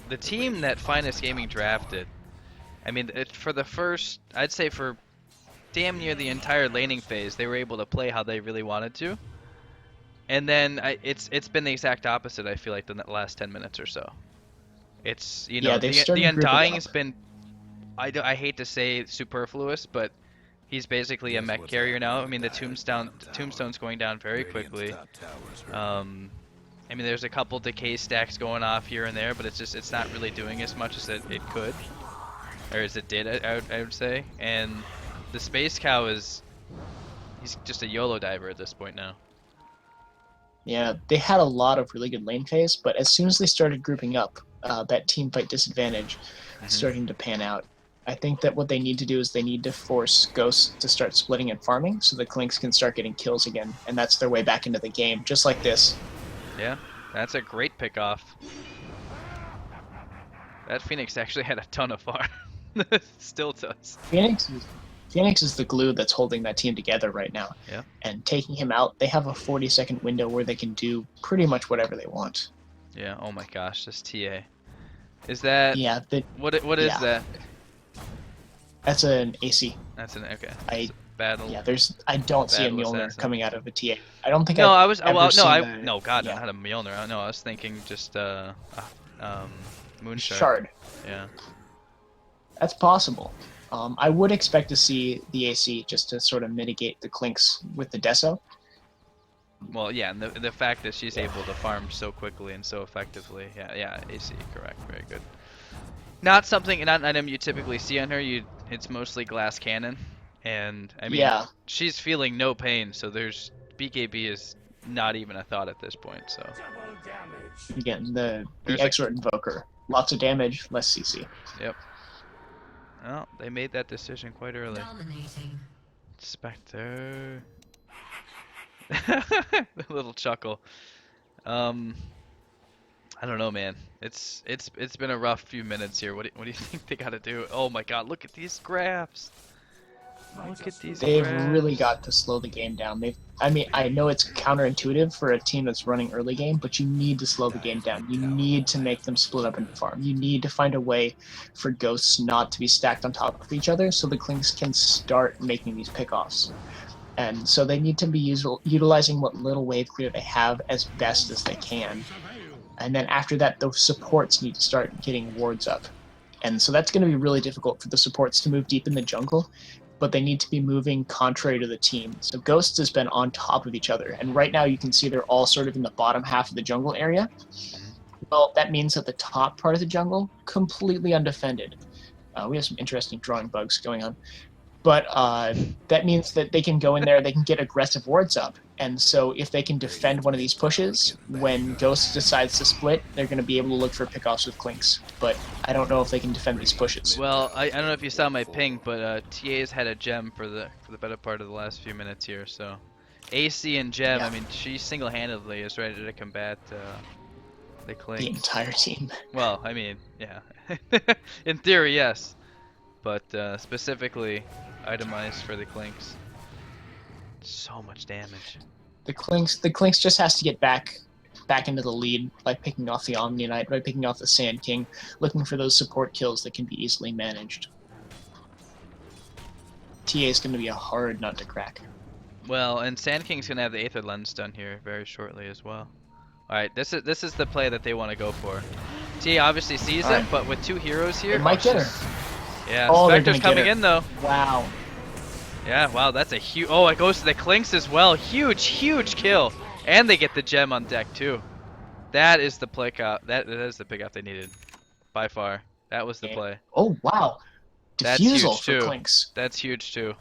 the team that Finest.Gaming drafted, I mean, for the first, I'd say for damn near the entire laning phase, they were able to play how they really wanted to. And then it's been the exact opposite. I feel like the last 10 minutes or so. It's Yeah, they've the started grouping Undying up. has been I hate to say superfluous, but he's basically a Guess mech what's carrier now. I happening mean the to that tombstone's going down very Radiant's quickly. top tower's hurt. I mean there's a couple decay stacks going off here and there, but it's not really doing as much as it could, or as it did. I would say. And the Space Cow he's just a YOLO diver at this point now. Yeah, they had a lot of really good lane phase, but as soon as they started grouping up, that team fight disadvantage starting to pan out. I think that what they need to do is they need to force Ghostz to start splitting and farming so the Clinks can start getting kills again, and that's their way back into the game, just like this. Yeah, that's a great pick off. That Phoenix actually had a ton of farm. Still does. Phoenix is the glue that's holding that team together right now. Yeah. And taking him out, they have a 40-second window where they can do pretty much whatever they want. Yeah. Oh my gosh, this TA. Is that? Yeah. What is yeah. that? That's an AC. That's an okay. I- Battle. Yeah, I don't see a Battle Mjolnir assassin. coming out of a TA. I don't think No, I've I was. ever Well, no, seen no, God, yeah. not a Mjolnir. No, I was thinking just Moonshard. Shard. Yeah. That's possible. I would expect to see the AC just to sort of mitigate the Clinks with the Deso. Well, yeah, and the fact that she's able to farm so quickly and so effectively. Yeah, AC, correct, very good. Not an item you typically see on her. It's mostly glass cannon, and I mean, Yeah. she's feeling no pain, so there's BKB is not even a thought at this point. So Again, the There's a- Exort Invoker. Lots of damage, less CC. Yep. Well, they made that decision quite early. Dominating. Spectre. The little chuckle. I don't know, man. It's been a rough few minutes here. What do you think they got to do? Oh my God! Look at these graphs. Look at these. They've graphs. really got to slow the game down. I mean, I know it's counterintuitive for a team that's running early game, but you need to slow the game down. You need to make them split up and farm. You need to find a way for Ghosts not to be stacked on top of each other so the Clinks can start making these pickoffs. And so they need to be utilizing what little wave clear they have as best as they can. And then after that, those supports need to start getting wards up. And so that's going to be really difficult for the supports to move deep in the jungle, but they need to be moving contrary to the team. So Ghostz has been on top of each other, and right now you can see they're all sort of in the bottom half of the jungle area. Well, that means that the top part of the jungle, completely undefended. We have some interesting drawing bugs going on. But that means that they can go in there, they can get aggressive wards up. And so if they can defend one of these pushes, when Ghostz decides to split, they're going to be able to look for pickoffs with Clinks. But I don't know if they can defend these pushes. Well, I don't know if you saw my ping, but TA's had a gem for the better part of the last few minutes here. So AC and gem, Yeah. I mean, she single-handedly is ready to combat the Clinks. The entire team. Well, I mean, yeah. In theory, yes. But specifically itemized for the Clinks. So much damage. The Clinks just has to get back into the lead by picking off the Omni Knight, by picking off the Sand King, looking for those support kills that can be easily managed. TA is going to be a hard nut to crack. Well, and Sand King's gonna have the Aether Lens done here very shortly as well. Alright, this is the play that they want to go for. TA obviously sees Alright. it, but with two heroes here, They might get her. Yeah, Oh, they're Spectre's gonna get coming her. in though. Wow. Yeah, wow, that's a huge. Oh, it goes to the Clinks as well. Huge kill, and they get the gem on deck too. That is the play out. That is the pick out they needed, by far. That was the Yeah. play. Oh, wow. That's Diffusal huge for too. Clinks. That's huge too.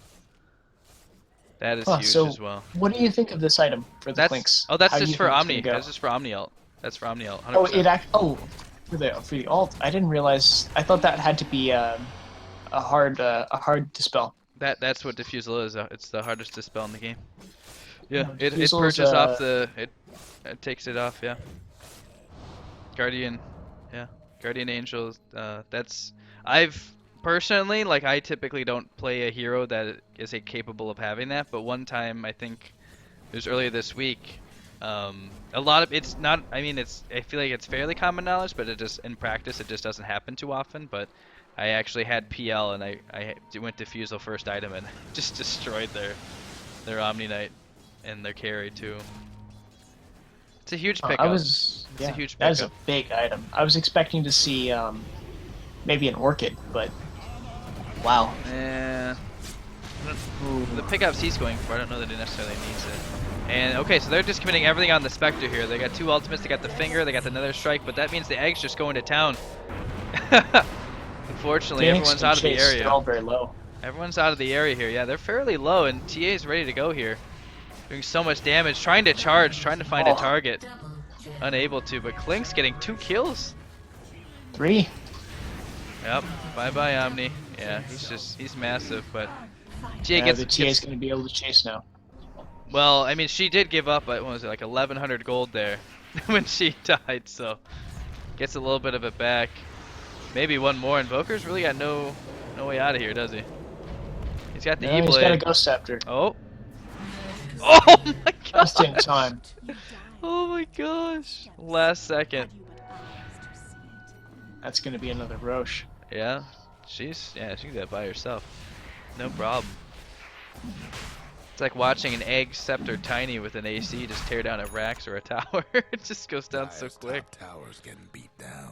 That is Huh, huge so as well. What do you think of this item for the That's Clinks? oh, that's How do just you for think it's Omni. gonna go? That's just for Omni ult. That's for Omni ult. 100%. Oh, for the alt. I didn't realize. I thought that had to be a hard dispel. That's what Diffusal is. It's the hardest to spell in the game. Yeah, No, it Diffusal's, purges off the it takes it off. Yeah. Guardian, yeah, Guardian Angel. That's I've personally I typically don't play a hero that is capable of having that. But one time I think it was earlier this week. A lot of it's not. I mean, I feel like it's fairly common knowledge, but it just in practice it just doesn't happen too often. But I actually had PL and I went Diffusal first item and just destroyed their Omni Knight and their carry too. It's a huge I pickup. was It's a huge that is a pickup. big item. I was expecting to see maybe an orchid, but wow. Yeah. Ooh. The pickups he's going for, I don't know that he necessarily needs it. And okay, so they're just committing everything on the Spectre here. They got 2 ultimates, they got the finger, they got the Nether Strike, but that means the egg's just going to town. Unfortunately, Phoenix everyone's and out of the Chase area. still all very low. Everyone's out of the area here. Yeah, they're fairly low, and TA is ready to go here. Doing so much damage, trying to charge, trying to find a target. Unable to, but Klink's getting 2 kills. 3. Yep, bye-bye Omni. Yeah, he's massive, but TA Yeah, gets... the TA's going to be able to chase now. Well, I mean, she did give up, what was it, like 1,100 gold there when she died, so gets a little bit of it back. Maybe one more. Invoker's really got no way out of here, does he? He's got the No, he's got a Ghost Scepter. Oh. Oh my god. Just in time. Oh my gosh. Last second. That's going to be another Roche. Yeah. She can do that by herself. No problem. It's like watching an egg scepter tiny with an AC just tear down a Rax or a tower. It just goes down so quick. Towers getting beat down.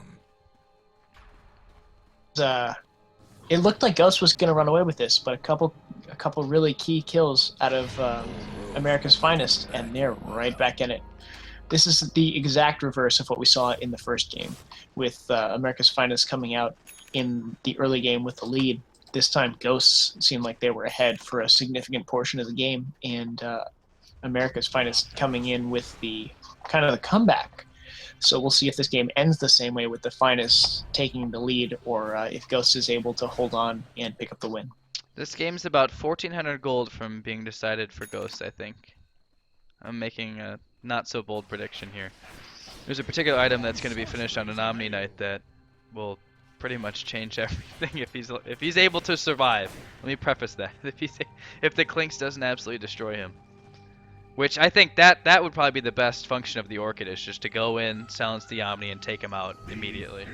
It looked like Ghostz was going to run away with this, but a couple really key kills out of America's Finest, and they're right back in it. This is the exact reverse of what we saw in the first game, with America's Finest coming out in the early game with the lead. This time, Ghostz seemed like they were ahead for a significant portion of the game, and America's Finest coming in with the kind of the comeback. So we'll see if this game ends the same way with the Finest taking the lead, or if Ghostz is able to hold on and pick up the win. This game's about 1,400 gold from being decided for Ghostz, I think. I'm making a not so bold prediction here. There's a particular item that's going to be finished on an Omni Night that will pretty much change everything if he's able to survive. Let me preface that. If the Klinkz doesn't absolutely destroy him. Which I think that would probably be the best function of the Orchid, is just to go in, silence the Omni, and take him out immediately.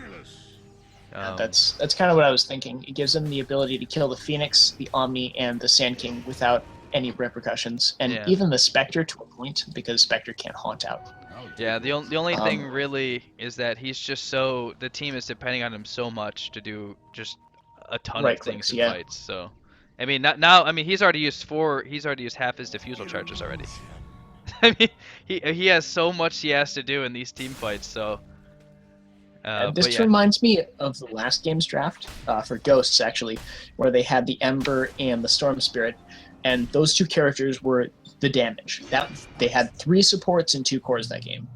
That's kind of what I was thinking. It gives him the ability to kill the Phoenix, the Omni, and the Sand King without any repercussions, and even the Spectre to a point, because Spectre can't haunt out. Yeah, the only thing really is that he's just so, the team is depending on him so much to do just a ton of things in fights. So, I mean, now, I mean, he's already used half his diffusal charges already. I mean, he has so much he has to do in these team fights. So, this reminds me of the last game's draft for Ghostz, actually, where they had the Ember and the Storm Spirit, and those 2 characters were the damage. They had 3 supports and 2 cores that game.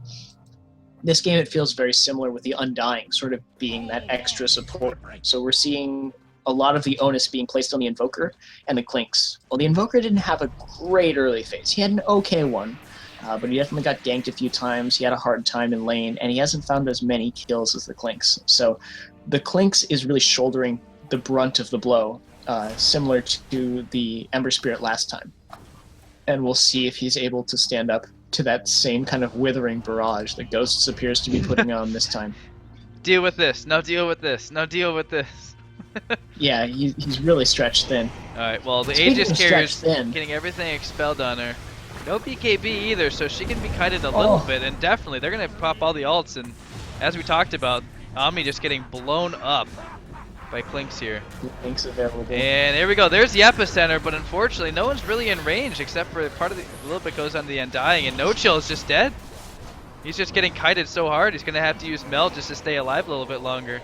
This game, it feels very similar, with the Undying sort of being that extra support. So we're seeing a lot of the onus being placed on the Invoker and the Klinkz. Well, the Invoker didn't have a great early phase. He had an okay one, but he definitely got ganked a few times. He had a hard time in lane, and he hasn't found as many kills as the Klinkz. So the Klinkz is really shouldering the brunt of the blow, similar to the Ember Spirit last time. And we'll see if he's able to stand up to that same kind of withering barrage that Ghostz appears to be putting on this time. Deal with this. Now deal with this. Now deal with this. Yeah, he's really stretched thin. Alright, well, the Speaking Aegis of carrier's stretched thin, getting everything expelled on her. No BKB either, so she can be kited a little bit, and definitely they're going to pop all the ults, and as we talked about, Omni just getting blown up by Klinkz here. Klinkz available. And there we go, there's the epicenter, but unfortunately no one's really in range, except for part of a little bit goes on the Undying, and No Chill is just dead. He's just getting kited so hard, he's going to have to use Melt just to stay alive a little bit longer.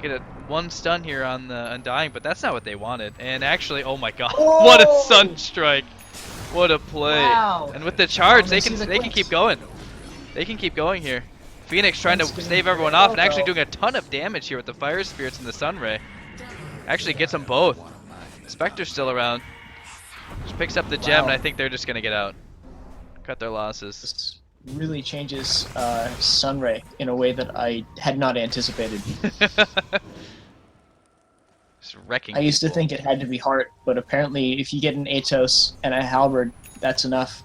Get a 1 stun here on the Undying, but that's not what they wanted. And actually, oh my god, what a Sunstrike! What a play! Wow. And with the charge, they can keep going. They can keep going here. Phoenix trying to save everyone off and actually doing a ton of damage here with the Fire Spirits and the Sunray. Actually gets them both. Spectre's still around. Just picks up the gem, and I think they're just gonna get out. Cut their losses. This really changes Sunray in a way that I had not anticipated. Just wrecking I used to people. think it had to be Heart, but apparently if you get an Atos and a Halberd, that's enough.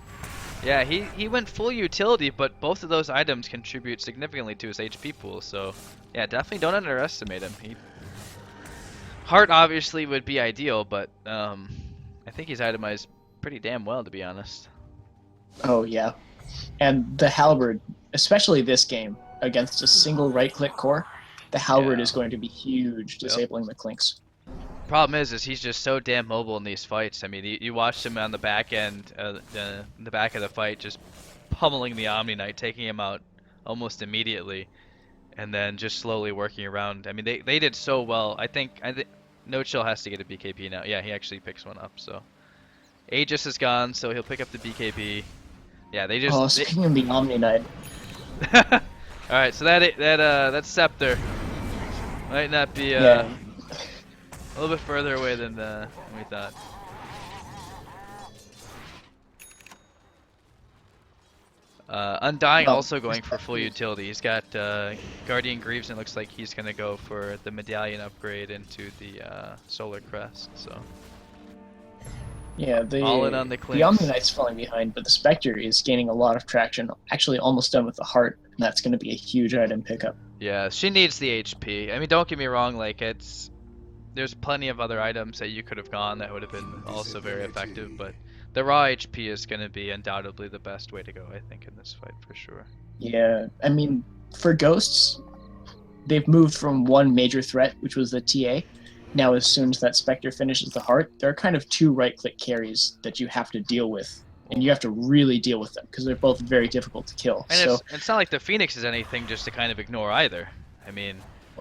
Yeah, he went full utility, but both of those items contribute significantly to his HP pool, so yeah, definitely don't underestimate him. Heart obviously would be ideal, but I think he's itemized pretty damn well, to be honest. Oh yeah. And the halberd, especially this game, against a single right-click core, the halberd is going to be huge, disabling the Clinks. Problem is he's just so damn mobile in these fights. I mean, you watched him on the back end, in the back of the fight, just pummeling the Omni Knight, taking him out almost immediately, and then just slowly working around. I mean, they did so well. I think No Chill has to get a BKB now. Yeah, he actually picks one up. So Aegis is gone, so he'll pick up the BKB. Yeah, they just. Oh, speaking of the Omni Knight. All right, so that Scepter might not be a little bit further away than we thought. Undying also going for full utility. He's got Guardian Greaves, and it looks like he's going to go for the medallion upgrade into the Solar Crest. So yeah, all in on the Clinks. The Omni Knight's falling behind, but the Spectre is gaining a lot of traction. Actually, almost done with the Heart, and that's going to be a huge item pickup. Yeah, she needs the HP. I mean, don't get me wrong. Like there's plenty of other items that you could have gone that would have been also very effective, but the raw HP is going to be undoubtedly the best way to go, I think, in this fight for sure. Yeah, I mean, for Ghostz, they've moved from one major threat, which was the TA. Now, as soon as that Spectre finishes the Heart, there are kind of two right-click carries that you have to deal with, and you have to really deal with them because they're both very difficult to kill. And so it's not like the Phoenix is anything just to kind of ignore either. I mean,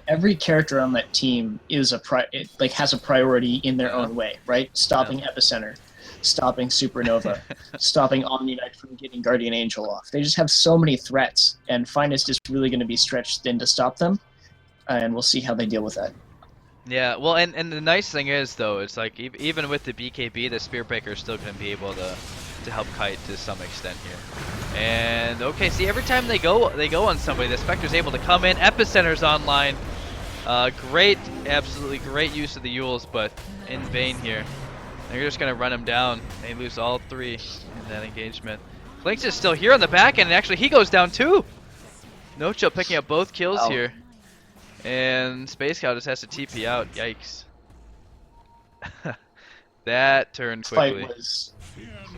every character on that team is has a priority in their own way, right? Stopping Epicenter, stopping Supernova, stopping Omni Knight from getting Guardian Angel off. They just have so many threats, and Finest is really going to be stretched thin to stop them, and we'll see how they deal with that. Yeah, well, and the nice thing is, though, it's like even with the BKB, the Spear Breaker is still going to be able to help kite to some extent here. And okay, see, every time they go on somebody, the Spectre's able to come in. Epicenter's online. Absolutely great use of the Yules, but in vain here. They're just going to run him down. They lose all three in that engagement. Clinks is still here on the back end, and actually he goes down too. No Chill picking up both kills here. And Space Cow just has to TP out. Yikes. That turned quickly.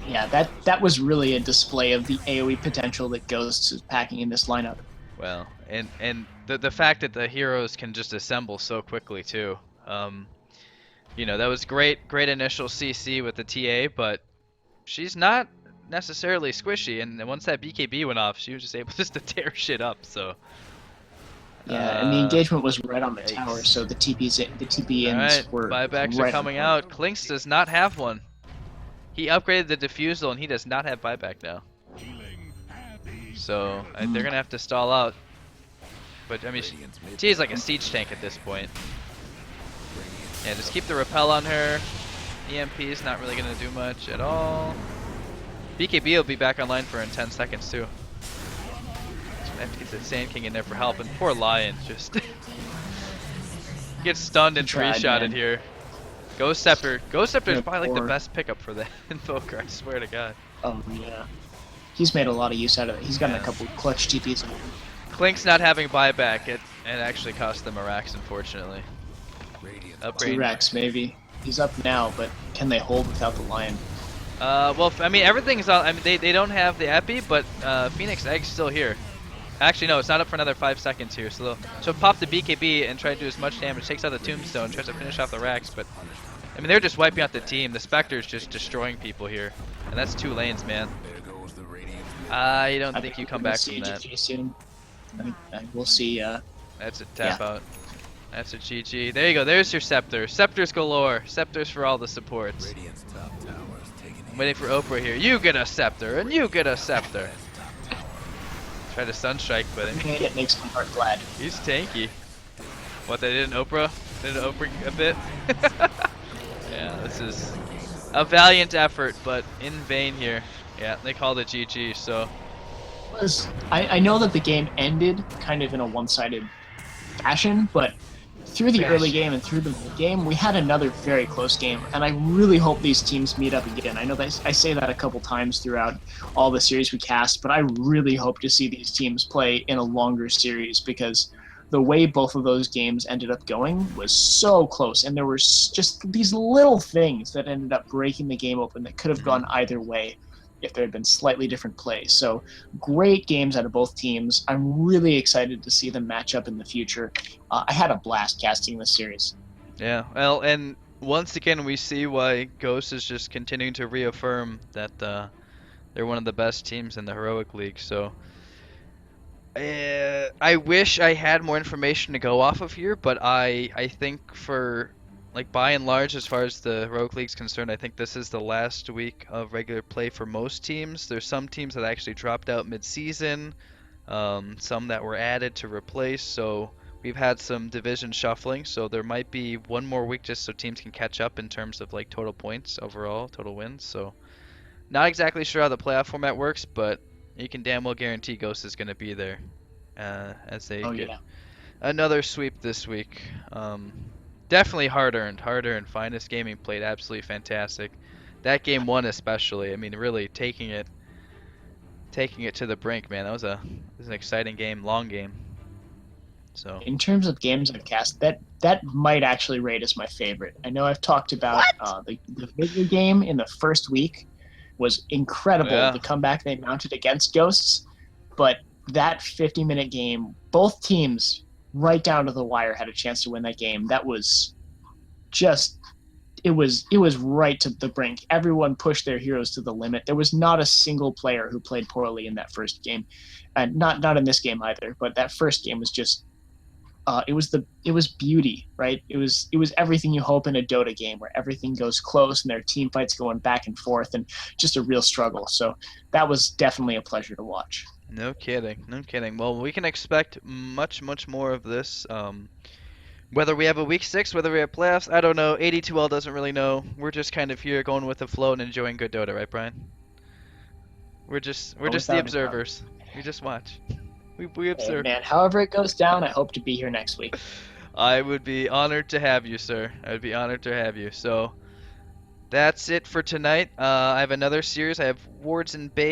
That was really a display of the AoE potential that Ghostz is packing in this lineup. Well, and the fact that the heroes can just assemble so quickly too. You know, that was great initial CC with the TA, but she's not necessarily squishy, and once that BKB went off, she was just able just to tear shit up, so. Yeah, and the engagement was right on the tower, so the TP ins were buybacks right are coming out. Clinks does not have one. He upgraded the diffusal, and he does not have buyback now. So they're gonna have to stall out. But I mean, she's like a siege tank at this point. Yeah, just keep the repel on her. EMP is not really gonna do much at all. BKB will be back online for in 10 seconds too. I have to get the Sand King in there for help, and poor Lion just gets stunned and three-shotted here. Ghost Scepter is probably like the best pickup for the Invoker, I swear to God. Oh yeah. He's made a lot of use out of it. He's gotten a couple clutch TPs on him. Clink's not having buyback, it actually cost them a Rax, unfortunately. Upgrade. 2 Rax maybe. He's up now, but can they hold without the Lion? Well, I mean, everything's on. I mean, they don't have the Epi, but Phoenix Egg's still here. Actually, no, it's not up for another 5 seconds here. So she'll pop the BKB and try to do as much damage. Takes out the Tombstone, tries to finish off the Rax, but I mean, they're just wiping out the team. The Spectre's just destroying people here, and that's 2 lanes, man. I don't think you come back from that. Soon. We'll see. That's a tap out. That's a GG. There you go. There's your Scepter. Scepters galore. Scepters for all the supports. I'm waiting for Oprah here. You get a Scepter, and you get a Scepter. Try to Sunstrike, but it makes my heart glad. He's tanky. What, they did an Oprah? Did an Oprah a bit? Yeah, this is a valiant effort, but in vain here. Yeah, they called it GG, so. I know that the game ended kind of in a one-sided fashion, but through the early game and through the mid-game, we had another very close game, and I really hope these teams meet up again. I know that I say that a couple times throughout all the series we cast, but I really hope to see these teams play in a longer series, because the way both of those games ended up going was so close, and there were just these little things that ended up breaking the game open that could have gone either way. if there had been slightly different plays. So great games out of both teams. I'm really excited to see them match up in the future. I had a blast casting this series. Yeah, well, and once again we see why Ghost is just continuing to reaffirm that they're one of the best teams in the Heroic League. So I wish I had more information to go off of here, but I think for like by and large, as far as the Heroic League's concerned, I think this is the last week of regular play for most teams. There's some teams that actually dropped out mid-season, some that were added to replace. So we've had some division shuffling, so there might be one more week just so teams can catch up in terms of like total points overall, total wins. So not exactly sure how the playoff format works, but you can damn well guarantee Ghost is going to be there as they get another sweep this week. Definitely hard earned. Finest.Gaming played absolutely fantastic. That game one especially. I mean, really taking it to the brink, man. That was an exciting game, long game. So in terms of games I've cast, that might actually rate as my favorite. I know I've talked about the video game in the first week was incredible. Yeah. The comeback they mounted against Ghostz, but that 50-minute game, both teams right down to the wire had a chance to win that game. That was just it was right to the brink. Everyone pushed their heroes to the limit. There was not a single player who played poorly in that first game, and not in this game either. But that first game was just it was beauty, right? It was everything you hope in a Dota game where everything goes close and there are team fights going back and forth and just a real struggle. So that was definitely a pleasure to watch. No kidding. Well, we can expect much more of this. Whether we have a week 6, whether we have playoffs, I don't know. AD2L doesn't really know. We're just kind of here going with the flow and enjoying good Dota, right, Brian? We're just the observers. We just watch. We observe. Hey, man, however it goes down, I hope to be here next week. I would be honored to have you, sir. I would be honored to have you. So that's it for tonight. I have another series. I have Wards and Bay.